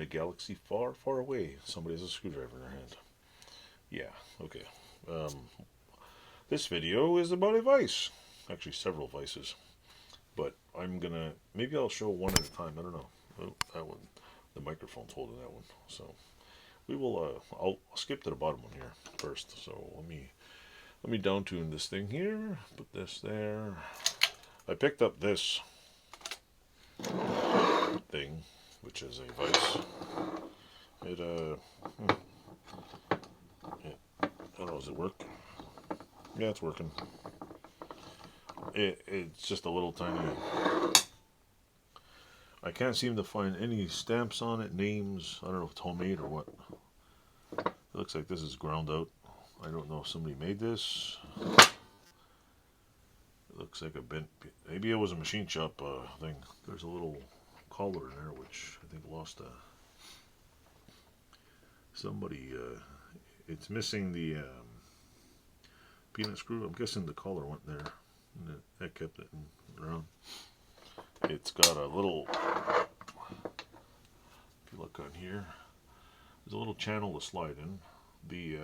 a galaxy far, far away, somebody has a screwdriver in their hand. Yeah, okay. This video is about a vice. Actually, several vices. But I'm gonna, maybe I'll show one at a time. I don't know. Oh, that one, the microphone's holding that one. So we will, I'll skip to the bottom one here first. So let me down tune this thing here. Put this there. I picked up this thing, which is a vice. It, I don't know, does it work? Yeah, it's working. It's just a little tiny. I can't seem to find any stamps on it, names. I don't know if it's homemade or what. It looks like this is ground out. I don't know if somebody made this. It looks like a bent. Maybe it was a machine shop thing. There's a little collar in there, which I think lost somebody. It's missing the peanut screw. I'm guessing the collar went there, and that kept it around. It's got a little, if you look on here, there's a little channel to slide in. The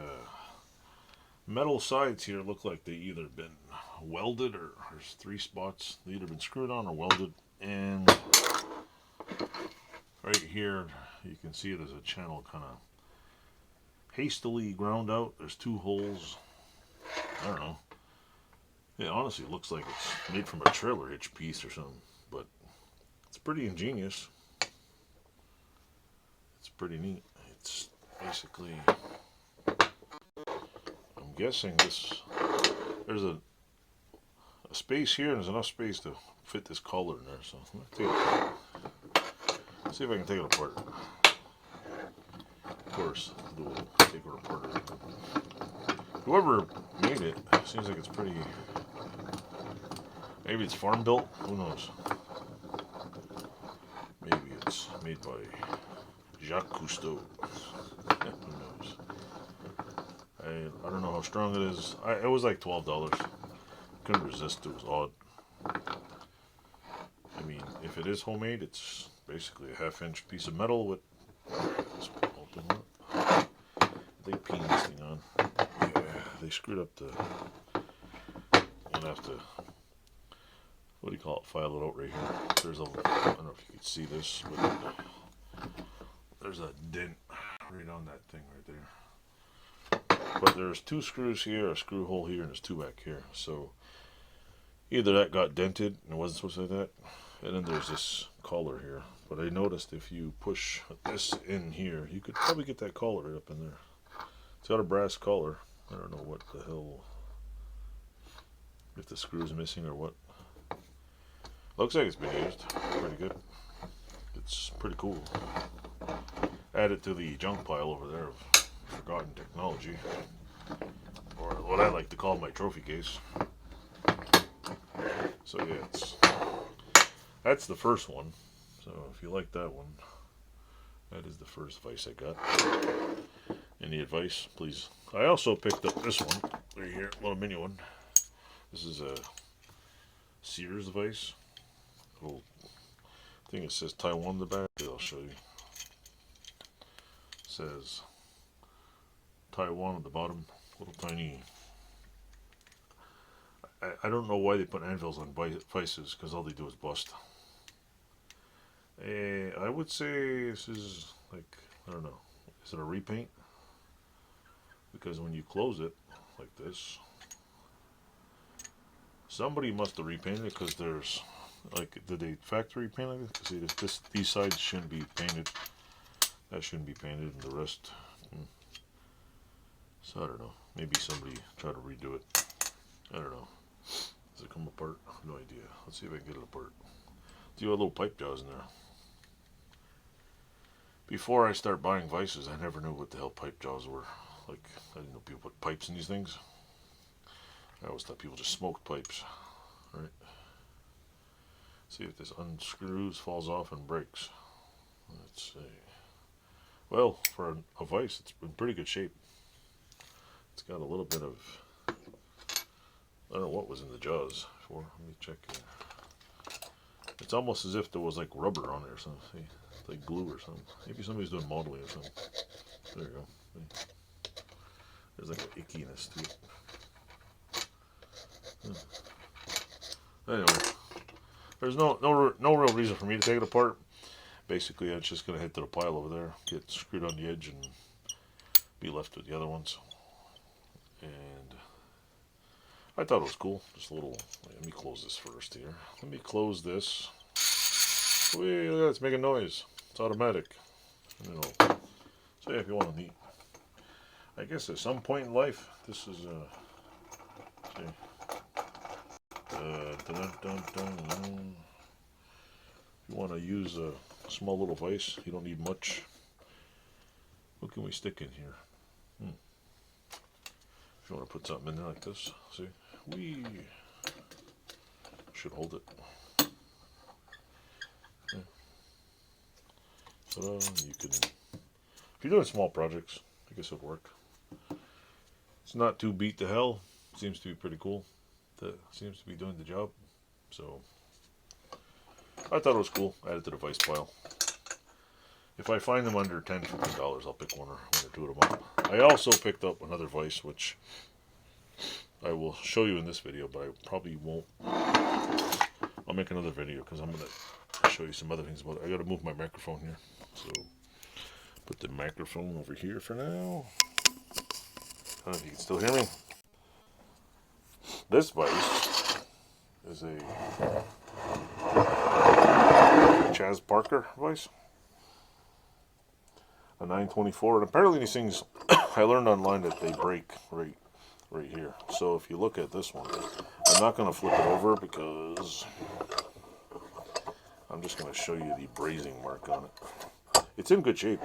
metal sides here look like they either been welded, or there's three spots. They either been screwed on or welded. And right here, you can see it as a channel kind of hastily ground out. There's two holes. I don't know. It honestly looks like it's made from a trailer hitch piece or something, but it's pretty ingenious. It's pretty neat. It's basically, I'm guessing this, there's a space here and there's enough space to fit this collar in there. So let's see if I can take it apart. Of course, we'll take it apart. Whoever made it, seems like it's pretty, maybe it's farm built, who knows. Maybe it's made by Jacques Cousteau. Who knows? I don't know how strong it is. It was like $12. Couldn't resist. It was odd. I mean, if it is homemade, it's basically a half-inch piece of metal with. Let's open it. They peened this thing on. Yeah, they screwed up the. I'm gonna have to. What do you call it? File it out right here. There's a. I don't know if you can see this, but there's a dent right on that thing right there. But there's two screws here, a screw hole here, and there's two back here. So either that got dented and it wasn't supposed to be that, and then there's this collar here. But I noticed if you push this in here, you could probably get that collar right up in there. It's got a brass collar. I don't know what the hell, if the screw's missing or what. Looks like it's been used. Pretty good. It's pretty cool. Add it to the junk pile over there of forgotten technology, or what I like to call my trophy case. So yeah, that's the first one. So if you like that one, that is the first vice I got. Any advice, please? I also picked up this one right here, little mini one. This is a SEARS vice. Little thing, it says Taiwan on the back. I'll show you. It says Taiwan at the bottom. Little tiny. I don't know why they put anvils on vices, because all they do is bust. I would say this is like, I don't know, is it a repaint? Because when you close it like this, somebody must have repainted it, because there's, like, did they factory paint it? See, these sides shouldn't be painted. That shouldn't be painted, and the rest. So I don't know. Maybe somebody tried to redo it. I don't know. Does it come apart? I have no idea. Let's see if I can get it apart. Do a little pipe jaws in there. Before I start buying vices, I never knew what the hell pipe jaws were. Like, I didn't know people put pipes in these things. I always thought people just smoked pipes. Right? See if this unscrews, falls off, and breaks. Let's see. Well, for a vice, it's in pretty good shape. It's got a little bit of, I don't know what was in the jaws for. Let me check here. It's almost as if there was like rubber on it or something. See? It's like glue or something. Maybe somebody's doing modeling or something. There you go. There's like an ickiness to it. Anyway, there's no real reason for me to take it apart. Basically, it's just gonna head to the pile over there, get screwed on the edge, and be left with the other ones. And I thought it was cool. Just a little. Let me close this first here. Let me close this. Wait, look at that, it's making noise. It's automatic. You know. So yeah, if you want to meet, I guess at some point in life, this is see. If you want to use a small little vise, you don't need much. What can we stick in here? If you want to put something in there like this, see, we should hold it. Yeah. You can, if you're doing small projects, I guess it'll work. It's not too beat to hell. Seems to be pretty cool. That seems to be doing the job. So I thought it was cool. Add it to the vise pile. If I find them under $10, $15, I'll pick one or two of them up. I also picked up another vise, which I will show you in this video, but I probably won't. I'll make another video because I'm going to show you some other things about it. I got to move my microphone here. So put the microphone over here for now. I don't know if you can still hear me. This vise is a CHAS Parker vise, a 924, and apparently these things I learned online that they break right here. So if you look at this one, I'm not going to flip it over because I'm just going to show you the brazing mark on it. It's in good shape,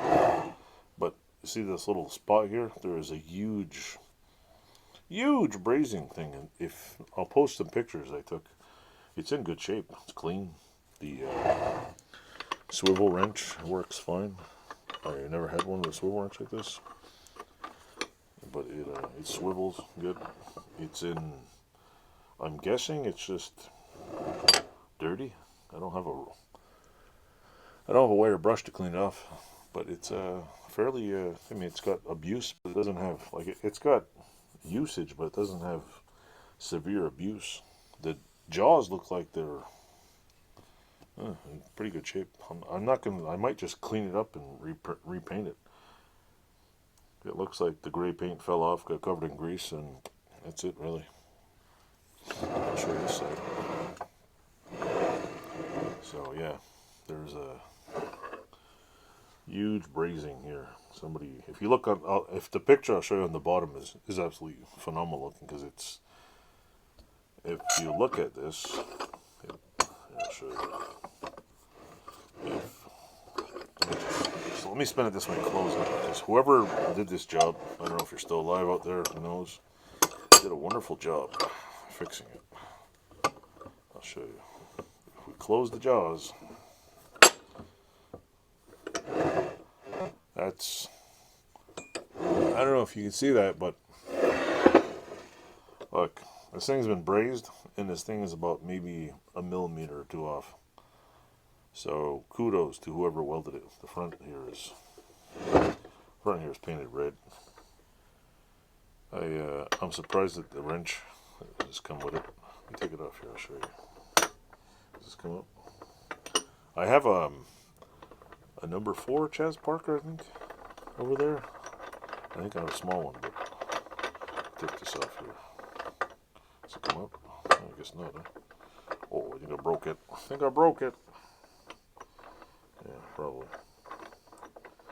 but you see this little spot here? There is a huge brazing thing, and if I'll post some pictures I took. It's in good shape. It's clean. The swivel wrench works fine. I never had one with a swivel wrench like this, but it swivels good. It's in. I'm guessing it's just dirty. I don't have a wire brush to clean it off, but it's fairly. I mean, it's got abuse, but it doesn't have it's got usage, but it doesn't have severe abuse. The jaws look like they're in pretty good shape. I'm not gonna. I might just clean it up and repaint it. It looks like the gray paint fell off, got covered in grease, and that's it really. I'll show you this side. So yeah, there's a huge brazing here. Somebody, if you look on, if the picture I'll show you on the bottom is absolutely phenomenal looking, because it's. If you look at this, I'll show you. So let me spin it this way, close it. Because whoever did this job, I don't know if you're still alive out there, who knows, did a wonderful job fixing it. I'll show you. If we close the jaws, that's, I don't know if you can see that, but look. This thing's been brazed, and this thing is about maybe a millimeter or two off. So kudos to whoever welded it. The front here is painted red. I'm surprised that the wrench has come with it. Let me take it off here. I'll show you. Does this come up? I have a number 4 CHAS Parker, I think, over there. I think I have a small one, but take this off here. Does it come up? I guess not, huh? Oh, I think I broke it. Yeah, probably.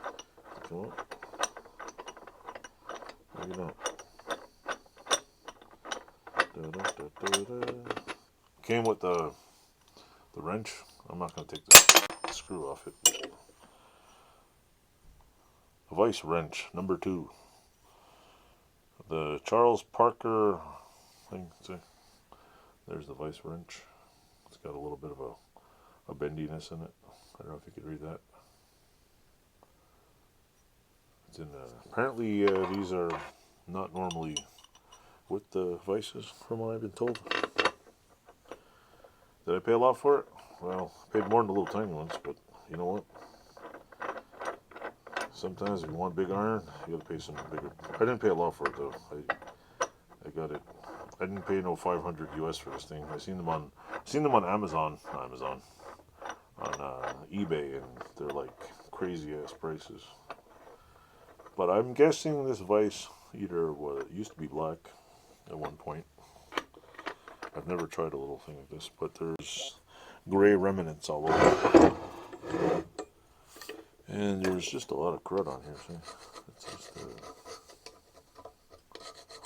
Does it come up? Maybe not. Came with the wrench. I'm not going to take the screw off it. The vise wrench, number 2. The Charles Parker thing. See? There's the vise wrench. It's got a little bit of a bendiness in it. I don't know if you could read that. It's in apparently these are not normally with the vises, from what I've been told. Did I pay a lot for it? Well, I paid more than the little tiny ones, but you know what? Sometimes if you want big iron, you gotta pay some bigger. I didn't pay a lot for it though. I got it. I didn't pay no 500 US for this thing. I seen them on Amazon, on eBay, and they're like crazy ass prices. But I'm guessing this vise either it used to be black at one point. I've never tried a little thing like this, but there's gray remnants all over. And there's just a lot of crud on here, see? It's just a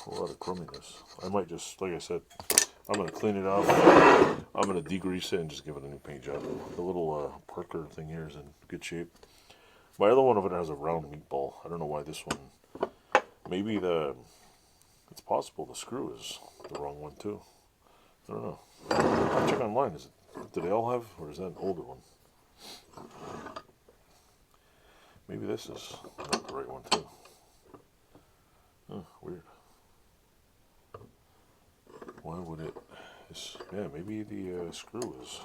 whole lot of crumminess. I might just, like I said, I'm going to clean it off. I'm going to degrease it and just give it a new paint job. The little Parker thing here is in good shape. My other one of it has a round meatball. I don't know why this one. Maybe it's possible the screw is the wrong one too. I don't know. I'll check online. Do they all have, or is that an older one? Maybe this is not the right one too. Oh, weird. Why would it? Yeah, maybe the screw is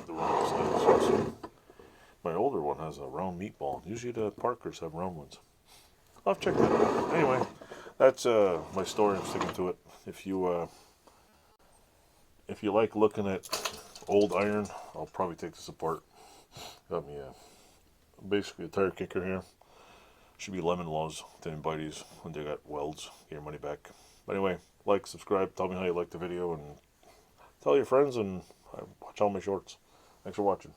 the wrong size. So my older one has a round meatball. Usually the Parkers have round ones. I'll check that out. Anyway, that's my story. I'm sticking to it. If you like looking at old iron, I'll probably take this apart. Got me basically a tire kicker here. Should be lemon laws to Vises when they got welds. Get your money back. But anyway, like, subscribe, tell me how you liked the video, and tell your friends, and watch all my shorts. Thanks for watching.